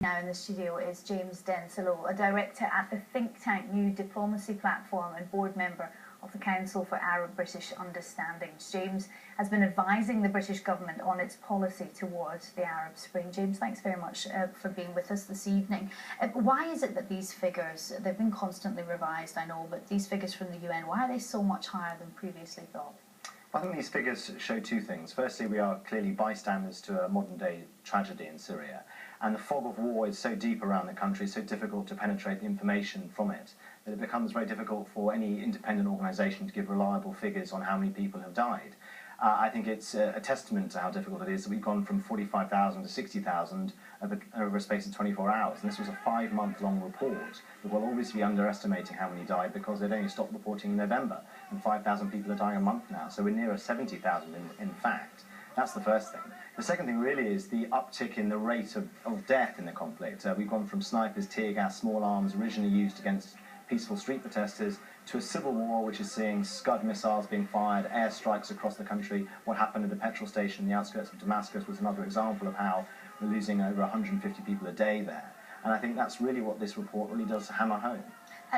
Now in the studio is James Denselow, a director at the think tank New Diplomacy Platform and board member of the Council for Arab-British Understandings. James has been advising the British government on its policy towards the Arab Spring. James, thanks very much for being with us this evening. Why is it that these figures, they've been constantly revised, I know, but these figures from the UN, why are they so much higher than previously thought? I think these figures show two things. Firstly, we are clearly bystanders to a modern-day tragedy in Syria, and the fog of war is so deep around the country, so difficult to penetrate the information from it, that it becomes very difficult for any independent organisation to give reliable figures on how many people have died. I think it's a testament to how difficult it is that we've gone from 45,000 to 60,000 over a space of 24 hours. And this was a 5-month-long report that will obviously be underestimating how many died because they'd only stopped reporting in November. And 5,000 people are dying a month now, so we're nearer 70,000 in fact. That's the first thing. The second thing really is the uptick in the rate of death in the conflict. We've gone from snipers, tear gas, small arms originally used against peaceful street protesters to a civil war which is seeing Scud missiles being fired, airstrikes across the country. What happened at the petrol station in the outskirts of Damascus was another example of how we're losing over 150 people a day there. And I think that's really what this report really does hammer home.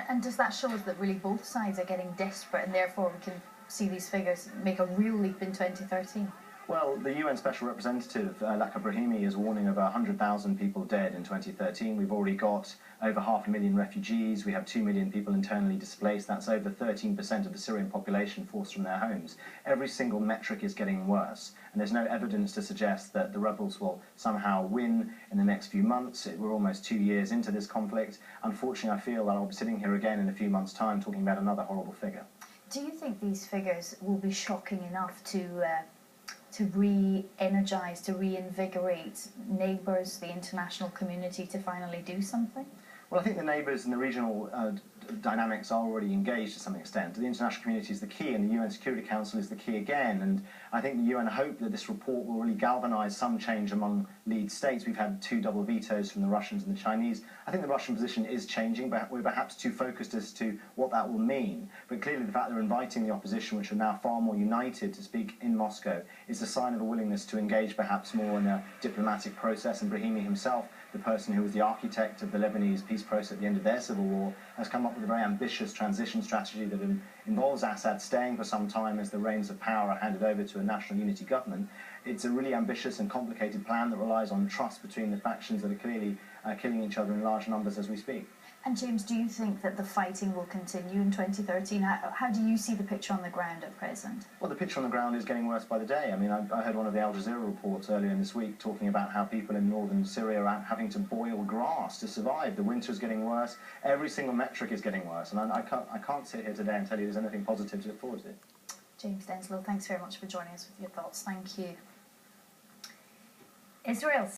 And does that show us that really both sides are getting desperate and therefore we can see these figures make a real leap in 2013? Well, the UN Special Representative, Lakhdar Brahimi, is warning of 100,000 people dead in 2013. We've already got over 500,000 refugees. We have 2 million people internally displaced. That's over 13% of the Syrian population forced from their homes. Every single metric is getting worse, and there's no evidence to suggest that the rebels will somehow win in the next few months. We're almost 2 years into this conflict. Unfortunately, I feel that I'll be sitting here again in a few months' time talking about another horrible figure. Do you think these figures will be shocking enough to re-energise, to reinvigorate neighbours, the international community to finally do something? Well, I think the neighbours and the regional dynamics are already engaged to some extent. The international community is the key, and the UN Security Council is the key again. And I think the UN hope that this report will really galvanise some change among lead states. We've had 2 double vetoes from the Russians and the Chinese. I think the Russian position is changing, but we're perhaps too focused as to what that will mean. But clearly the fact they're inviting the opposition, which are now far more united, to speak in Moscow is a sign of a willingness to engage perhaps more in a diplomatic process. And Brahimi himself, the person who was the architect of the Lebanese peace process at the end of their civil war, has come up with a very ambitious transition strategy that involves Assad staying for some time as the reins of power are handed over to a national unity government. It's a really ambitious and complicated plan that relies on trust between the factions that are clearly killing each other in large numbers as we speak. And James, do you think that the fighting will continue in 2013? How do you see the picture on the ground at present? Well, the picture on the ground is getting worse by the day. I mean, I heard one of the Al Jazeera reports earlier in this week talking about how people in northern Syria are having to boil grass to survive. The winter is getting worse. Every single metric is getting worse. And I can't sit here today and tell you there's anything positive to look forward to. James Denselow, thanks very much for joining us with your thoughts. Thank you. Israel